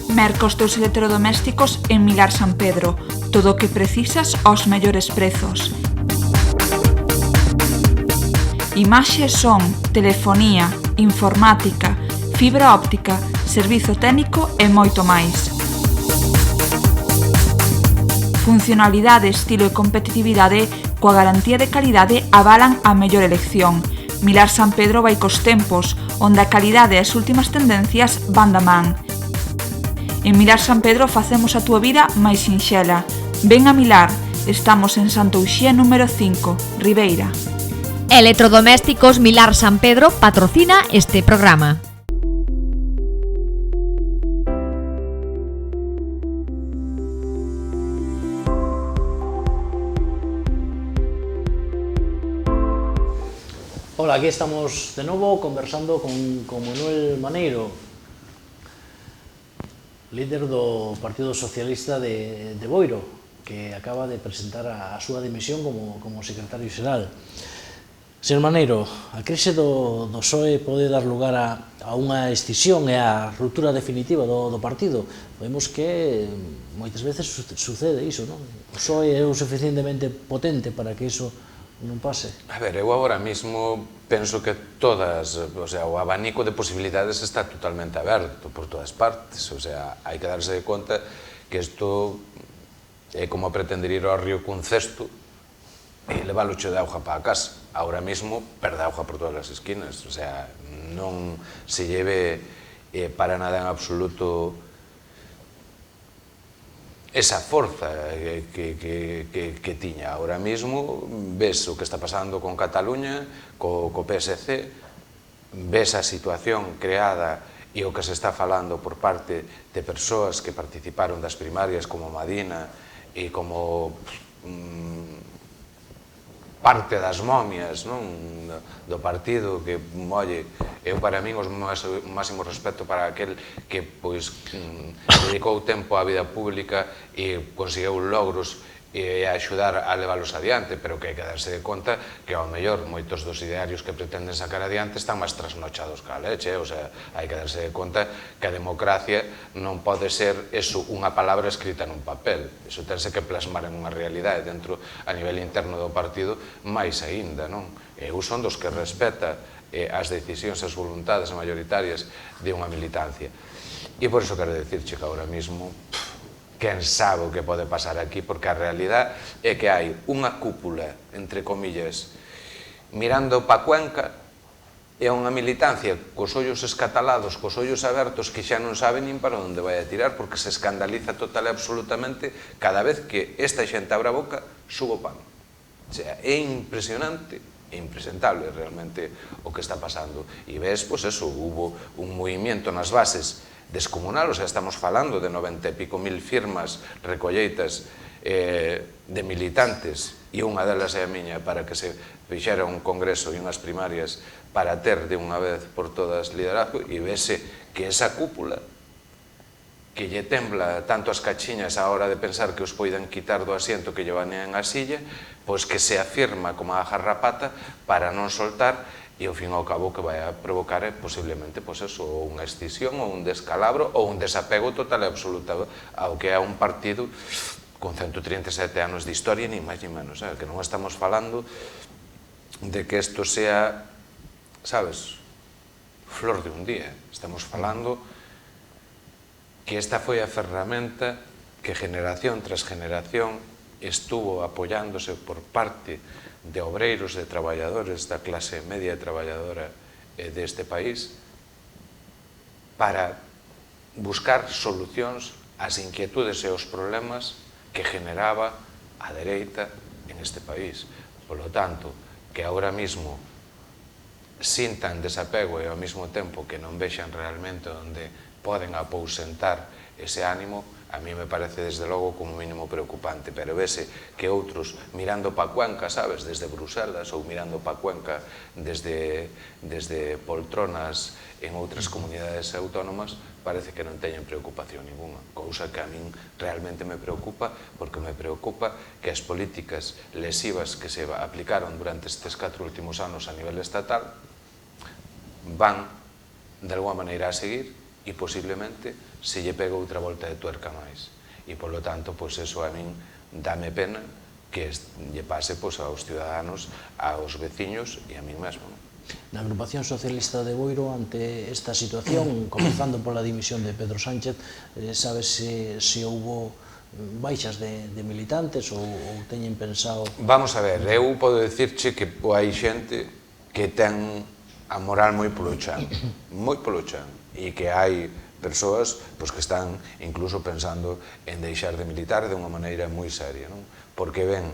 Merca os teus electrodomésticos en Milar San Pedro. Todo o que precisas aos mellores prezos. Imaxe, son, telefonía, informática, fibra óptica, servizo técnico e moito máis. Funcionalidade, estilo e competitividade coa garantía de calidade avalan a mellor elección. Milar San Pedro vai cos tempos, onde a calidade e as últimas tendencias van da man. En Milar San Pedro facemos a túa vida máis sinxela. Ven a Milar, estamos en Santa Uxía número 5, Ribeira. Electrodomésticos Milar San Pedro patrocina este programa. Hola, aquí estamos de novo conversando con Manuel Maneiro, líder do Partido Socialista de Boiro, que acaba de presentar a súa dimisión como secretario xeral. Señor Maneiro, a crise do PSOE pode dar lugar a unha escisión e a ruptura definitiva do partido. Vemos que moitas veces sucede iso, non? O PSOE é o suficientemente potente para que iso non pase. A ver, eu agora mismo penso que o abanico de posibilidades está totalmente aberto por todas partes, hai que darse de conta que isto é como pretender ir ao río cun cesto e levar o cheo de auga para a casa. Agora mismo perde auga por todas as esquinas, non se lleve para nada en absoluto esa forza que tiña. Ahora mismo ves o que está pasando con Cataluña, co PSC, ves a situación creada e o que se está falando por parte de persoas que participaron das primarias como Madina e como parte das momias do partido, que, oye, eu para min o máximo respeto para aquel que dedicou tempo á vida pública e conseguiu logros e axudar a leválos adiante, pero que hai que darse de conta que ao mellor moitos dos idearios que pretenden sacar adiante están máis trasnochados que a leche, hai que darse de conta que a democracia non pode ser unha palabra escrita nun papel, iso tense que plasmar en unha realidade dentro a nivel interno do partido, máis aínda, non? Eu son dos que respeta as decisións e as voluntades maioritarias de unha militancia, e por iso quero dicirche que agora mismo quen sabe o que pode pasar aquí, porque a realidade é que hai unha cúpula, entre comillas, mirando pa Cuenca, e unha militancia cos ollos escatalados, cos ollos abertos, que xa non sabe nin para onde vai a tirar, porque se escandaliza total e absolutamente cada vez que esta xente abre a boca, subo pan. É impresionante e impresentable realmente o que está pasando. E ves, hubo un movimiento nas bases descomunal, estamos falando de 90 e pico mil firmas recolleitas de militantes, e unha delas é a miña, para que se fixera un congreso e unhas primarias para ter de unha vez por todas liderazgo, e vese que esa cúpula que lle tembla tanto as cachiñas á hora de pensar que os poidan quitar do asiento que lle banean a silla, pois que se afirma como a garrapata para non soltar, e ao fin e ao cabo que vai a provocar posiblemente unha escisión ou un descalabro ou un desapego total e absoluto ao que é un partido con 137 anos de historia, ni máis ni menos, que non estamos falando de que isto sea, sabes, flor de un día, estamos falando que esta foi a ferramenta que generación tras generación estuvo apoiándose por parte de obreiros, de traballadores da clase media e traballadora deste país para buscar solucións ás inquietudes e aos problemas que generaba a dereita en este país. Por lo tanto, que agora mismo sintan desapego e ao mesmo tempo que non vexan realmente onde poden apousentar ese ánimo, a mí me parece desde logo como mínimo preocupante, pero vese que outros mirando pa Cuenca, sabes, desde Bruselas, ou mirando pa Cuenca desde poltronas en outras comunidades autónomas, parece que non teñen preocupación ninguna, cousa que a min realmente me preocupa, porque me preocupa que as políticas lesivas que se aplicaron durante estes 4 últimos anos a nivel estatal van de alguma maneira a seguir, e posiblemente se lle pega outra volta de tuerca máis. E, polo tanto, pois eso a min dame pena que lle pase aos ciudadanos, aos veciños e a min mesmo. Na agrupación socialista de Boiro, ante esta situación, comenzando pola dimisión de Pedro Sánchez, sabes se houbo baixas de militantes ou teñen pensado... Vamos a ver, eu podo dicirche que hai xente que ten a moral moi polo chan, e que hai persoas que están incluso pensando en deixar de militar de unha maneira moi seria, porque ven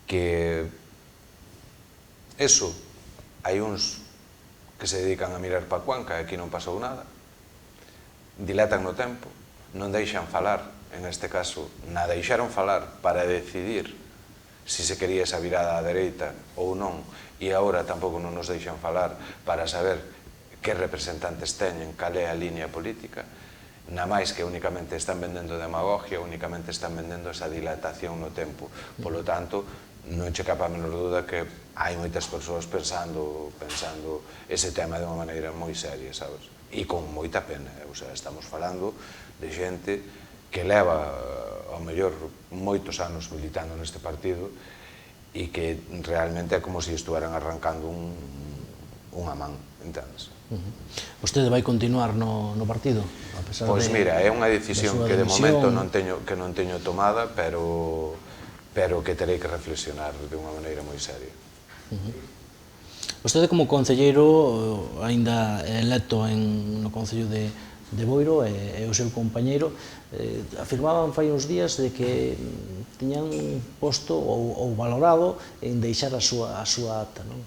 que eso, hai uns que se dedican a mirar pa Cuenca e aquí non pasou nada, dilatan no tempo, non deixan falar, en este caso, na deixaron falar para decidir se se quería esa virada á dereita ou non, e agora tampouco non nos deixan falar para saber que representantes teñen, cal é a línea política, na máis que únicamente están vendendo demagogia, únicamente están vendendo esa dilatación no tempo. Polo tanto, non che capa a menor dúda que hai moitas persoas pensando ese tema de unha maneira moi seria, sabes? E con moita pena, o sea, estamos falando de xente que leva, ao mellor, moitos anos militando neste partido e que realmente é como se estuveran arrancando unha man, entendes? Vostede vai continuar no partido? Pois mira, é unha decisión que de momento non teño tomada, pero que terei que reflexionar de unha maneira moi seria. Vostede como concelleiro, aínda electo no Concello de Boiro, e o seu compañeiro, afirmaban fai uns días de que tiñan posto ou valorado en deixar a súa acta, non?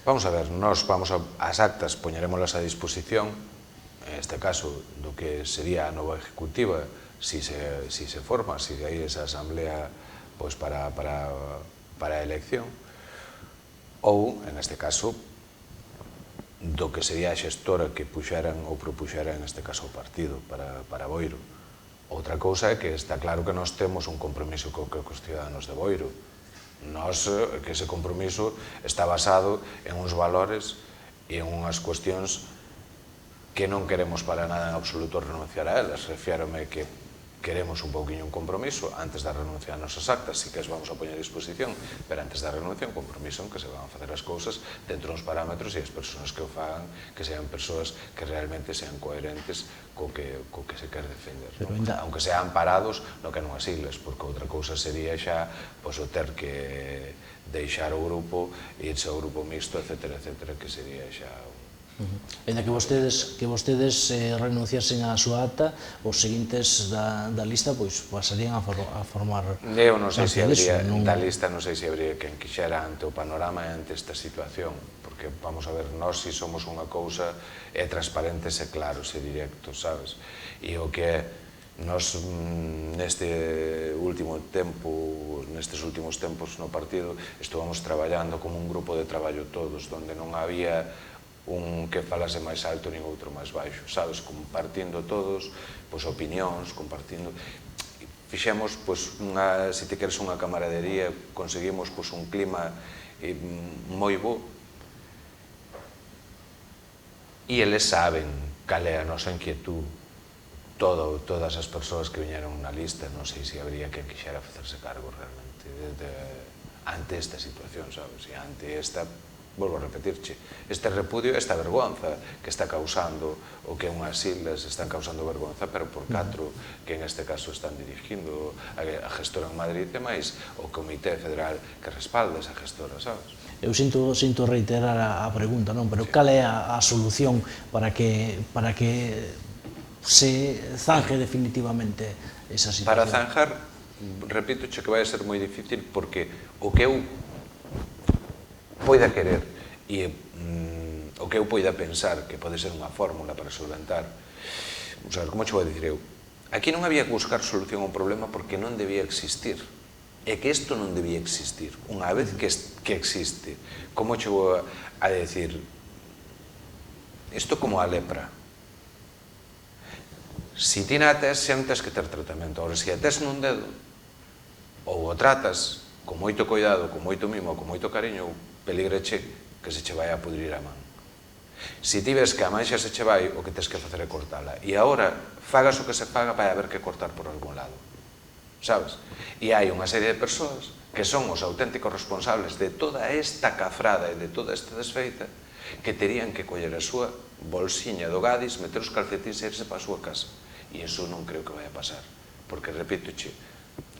Vamos a ver, nós vamos as actas, poñerémolas a disposición, en este caso, do que sería a nova ejecutiva, si se forma, si hai esa asamblea para a elección, ou, en este caso, do que sería a xestora que puxeran ou propuxeran, en este caso, o partido para Boiro. Outra cousa é que está claro que nós temos un compromiso cos ciudadanos de Boiro. Que ese compromiso está basado en uns valores e en unhas cuestións que non queremos para nada en absoluto renunciar a elas. Refiérome que queremos un pouquiño un compromiso antes da renuncia a nosas actas, si que as vamos a poñer a disposición, pero antes da renuncia un compromiso en que se van a facer as cousas dentro dos parámetros e as persoas que o fagan que sean persoas que realmente sean coherentes co que se quer defender, aunque sean parados no que non as siglas, porque outra cousa sería xa o ter que deixar o grupo e irse ao grupo mixto, etcétera, que sería xa Ainda que vostedes renunciasen á súa acta, os seguintes da lista pasarían a formar... Eu non sei se habría, da lista non sei se habría quen quixera ante o panorama e ante esta situación, porque, vamos a ver, nós si somos unha cousa é transparentes e claros e directos, sabes? E o que é, nós nestes últimos tempos no partido estuvamos traballando como un grupo de traballo todos, donde non había un que falase máis alto nin outro máis baixo, sabes, compartindo todos opinións, compartindo, fixemos, se te queres unha camaradería, conseguimos un clima moi bo e eles saben cal é a nosa inquietud, todas as persoas que viñeron na lista, non sei se habría quen quixera facerse cargo realmente ante esta situación, sabes, e ante esta, volvo a repetirche, este repudio, esta vergonza que está causando, o que unhas siglas están causando vergonza, pero por catro que en este caso están dirigindo a gestora en Madrid e máis o Comité Federal que respalda esa gestora, sabes? Eu sinto reiterar a pregunta, non? Pero cal é a solución para que se zanje definitivamente esa situación? Para zanjar, repítoche que vai ser moi difícil porque o que eu poida querer e o que eu poida pensar que pode ser unha fórmula para solventar, como che vou dicir eu, aquí non había que buscar solución ao problema porque non debía existir, é que isto non debía existir. Unha vez que existe, como che vou a decir, isto como a lepra, si ti na tes, xa non tes que ter tratamento, agora se a tes nun dedo, ou o tratas con moito cuidado, con moito mimo, con moito cariño, peligreche que se che vai a pudrir a man. Si ti ves que a manxa se che vai, o que tens que facer é cortala. E agora, fagas o que se faga, vai haber que cortar por algún lado. Sabes? E hai unha serie de persoas que son os auténticos responsables de toda esta cafrada e de toda esta desfeita que terían que coller a súa bolsiña do Gadis, meter os calcetins e irse para a súa casa. E iso non creo que vai a pasar. Porque, repito,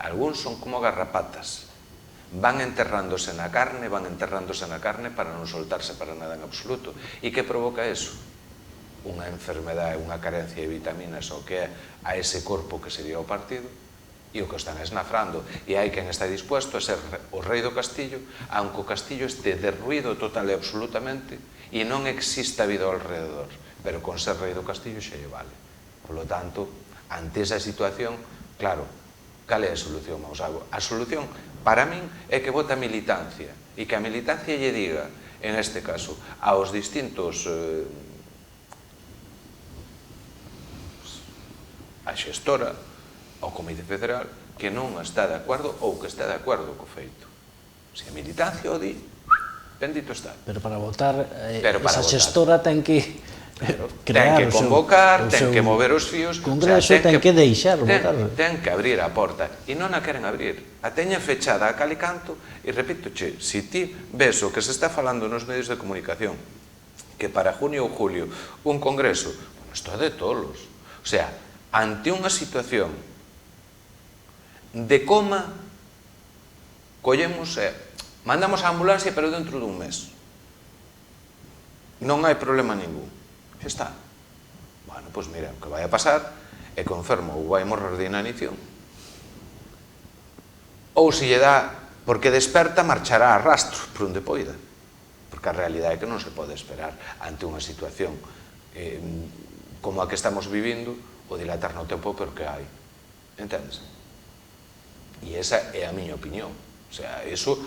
algúns son como garrapatas. Van enterrándose na carne para non soltarse para nada en absoluto. E que provoca eso? Unha enfermedade, unha carencia de vitaminas ou que é a ese corpo que sería o partido, e o que están esnafrando. E hai quen está dispuesto a ser o rei do castillo, aunque o castillo este derruído total e absolutamente e non exista vida ao alrededor, pero con ser rei do castillo xa lle vale. Por lo tanto, ante esa situación, claro, cal é a solución? A solución, para min, é que vote a militancia, e que a militancia lle diga, en este caso, aos distintos a xestora, ao Comité Federal, que non está de acordo ou que está de acordo co feito. Se a militancia o di, bendito está. Pero para votar, esa xestora ten que crear, ten que convocar, ten que mover os fíos, congreso, ten que deixar votar. Ten que abrir a porta, e non a queren abrir. A teña fechada a cal e canto, e repítoche, se ti ves o que se está falando nos medios de comunicación, que para junio ou julio un congreso, isto é de tolos. O sea, ante unha situación de coma, collemos e mandamos a ambulancia, pero dentro dun mes. Non hai problema ningún. Xa está. Bueno, pois mira, o que vai a pasar é que o enfermo ou vai morrer de inanición, ou se lle dá, porque desperta, marchará a rastro por onde poida. Porque a realidade é que non se pode esperar ante unha situación como a que estamos vivindo, o dilatar no tempo porque hai. Entendes? E esa é a miña opinión. O sea, eso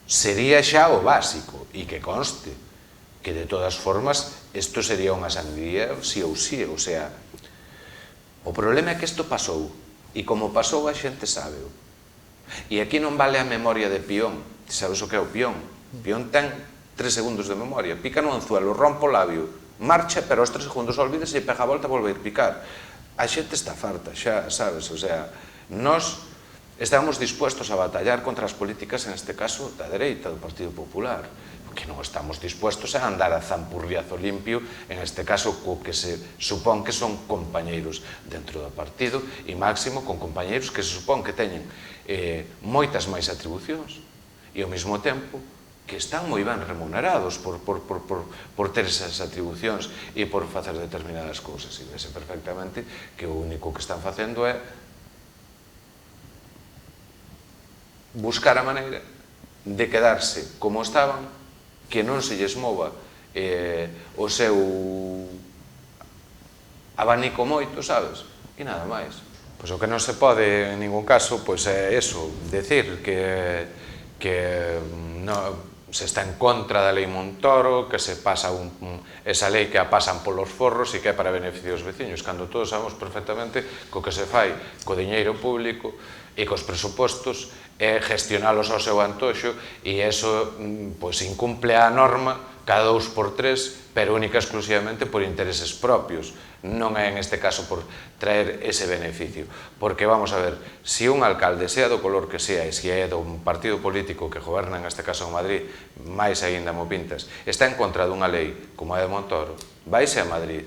sería xa o básico, e que conste que de todas formas isto sería unha sangría sí ou sí. O sea, o problema é que isto pasou, e como pasou a xente sábeo. E aquí non vale a memoria de Pión. Ti sabes o que é o Pión? Pión ten 3 segundos de memoria, pica no anzuelo, rompe o labio, marcha, pero aos 3 segundos olvídese e pega a volta e volve a ir picar. A xente está farta, xa sabes, o sea, nós estamos dispuestos a batallar contra as políticas, en este caso, da dereita, do Partido Popular, porque non estamos dispuestos a andar a zampurriazo limpio, en este caso, co que se supón que son compañeiros dentro do partido, e máximo con compañeiros que se supón que teñen moitas máis atribucións, e ao mesmo tempo que están moi ben remunerados por ter esas atribucións e por facer determinadas cousas. E vese perfectamente que o único que están facendo é buscar a maneira de quedarse como estaban, que non se lles mova o seu abanico moito, sabes? E nada máis. Pois o que non se pode en ningún caso é eso, decir que se está en contra da lei Montoro, que se pasa esa lei que a pasan polos forros e que é para beneficio dos veciños, cando todos sabemos perfectamente que o que se fai co diñeiro público e cos presupostos é gestionalos ao seu antoxo, e eso incumple a norma cada 2 por 3, pero única e exclusivamente por intereses propios. Non é en este caso por traer ese beneficio. Porque, vamos a ver, se un alcalde, sea do color que sea, e se é dun partido político que goberna, en este caso en Madrid, máis aínda mo pintas, está en contra dunha lei como a de Montoro, vaise a Madrid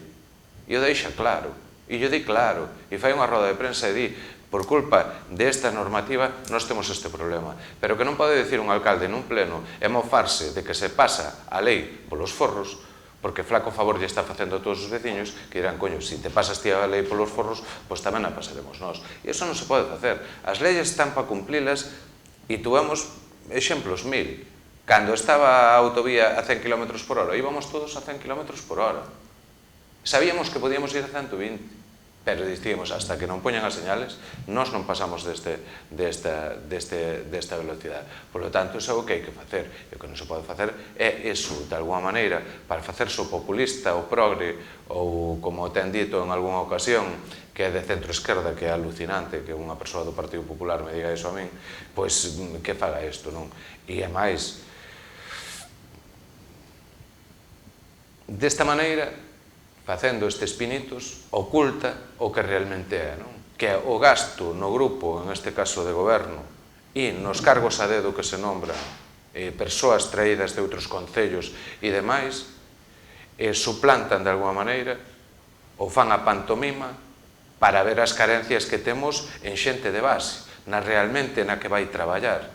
e o deixa claro, e yo di claro, e fai unha roda de prensa e di: por culpa desta normativa nós temos este problema. Pero que non pode dicir un alcalde nun pleno e mofarse de que se pasa a lei polos forros, porque flaco favor lle está facendo a todos os veciños, que dirán: coño, se te pasas ti a lei polos forros, pois tamén a pasaremos nós. E iso non se pode facer. As leyes están para cumplilas, e tuvemos exemplos 1000. Cando estaba a autovía a 100 km por hora, íbamos todos a 100 km por hora. Sabíamos que podíamos ir a 120. Pero dicíamos, hasta que non poñan as señales, nós non pasamos desta velocidade. Por lo tanto, iso é o que hai que facer. E o que non se pode facer é iso, de alguma maneira, para facerse o populista, o progre, ou, como ten dito en algunha ocasión, que é de centro-esquerda, que é alucinante, que unha persoa do Partido Popular me diga iso a min, pois que faga isto, non? E é máis, desta maneira, facendo estes pinitos, oculta o que realmente é, non? Que é o gasto no grupo, en este caso de goberno, e nos cargos a dedo que se nombran, persoas traídas de outros concellos e demais, suplantan de alguma maneira ou fan a pantomima para ver as carencias que temos en xente de base, na realmente na que vai traballar,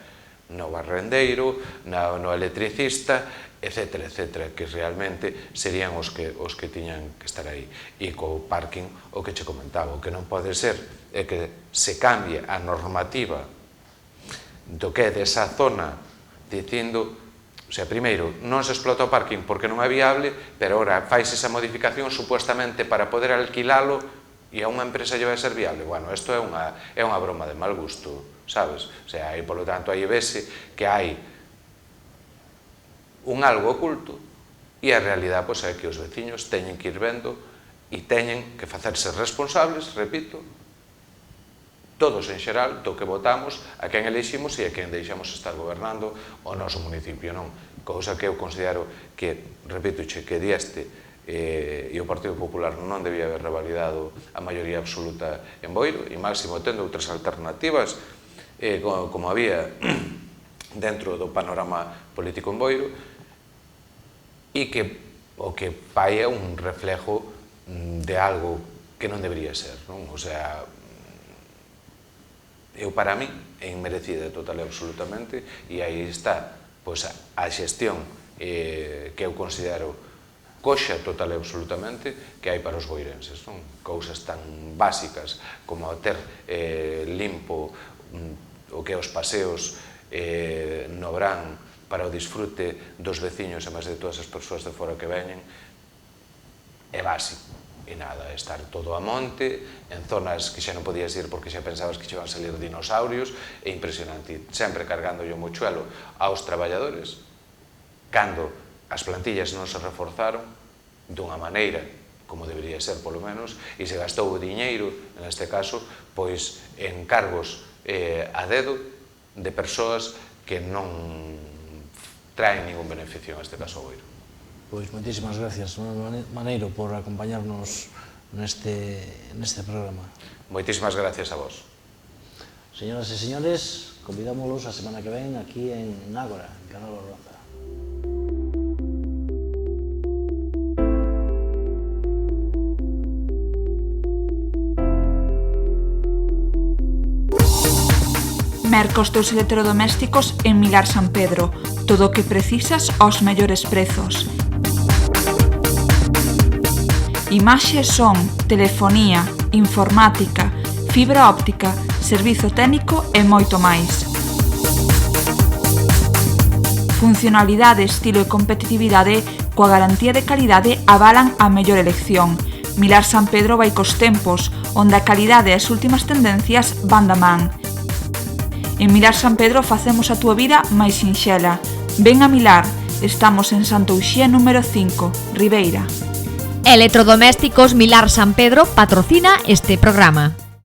no barrendeiro, no electricista, etcétera, etcétera, que realmente serían os que tiñan que estar aí. E co parking, o que che comentaba, o que non pode ser é que se cambie a normativa do que é desa zona, dicindo, o sea, primeiro, non se explota o parking porque non é viable, pero ora fais esa modificación supuestamente para poder alquilalo e a unha empresa lle vai ser viable. Bueno, isto é unha broma de mal gusto, sabes? O sea, e polo tanto, aí vese que hai un algo oculto e a realidade pois, é que os veciños teñen que ir vendo e teñen que facerse responsables, repito, todos en xeral do que votamos, a quen eliximos e a quen deixamos estar gobernando o noso municipio, non? Cousa que eu considero que, repitoche, que dieste e o Partido Popular non debía haber revalidado a maioría absoluta en Boiro e máximo tendo outras alternativas como había dentro do panorama político en Boiro e que o que fai é un reflejo de algo que non debería ser, non? O sea, eu para mí é inmerecida total e absolutamente e aí está pois, a xestión que eu considero coxa total e absolutamente que hai para os boirenses, non? Cousas tan básicas como ter limpo o que é os paseos no verán para o disfrute dos veciños e máis de todas as persoas de fora que veñen é básico. E nada, estar todo a monte, en zonas que xa non podías ir porque xa pensabas que xa iban a salir dinosaurios, é impresionante. Sempre cargando o mochuelo aos traballadores, cando as plantillas non se reforzaron dunha maneira, como debería ser polo menos, e se gastou o diñeiro, neste caso, pois en cargos a dedo de persoas que non traen ningún beneficio, en este caso, ao Boiro. Pois moitísimas gracias, Maneiro, por acompañarnos neste programa. Moitísimas gracias a vos. Señoras e señores, convidámoslos a semana que ven aquí en Ágora, en Canal Orroza. Mercos dos electrodomésticos en Milar San Pedro. Todo o que precisas aos mellores prezos. Imaxes son telefonía, informática, fibra óptica, servizo técnico e moito máis. Funcionalidade, estilo e competitividade coa garantía de calidade avalan a mellor elección. Milar San Pedro vai cos tempos, onde a calidade e as últimas tendencias van da man. En Milar San Pedro facemos a túa vida máis sinxela. Ven a Milar, estamos en Santa Uxía número 5, Ribeira. Electrodomésticos Milar San Pedro patrocina este programa.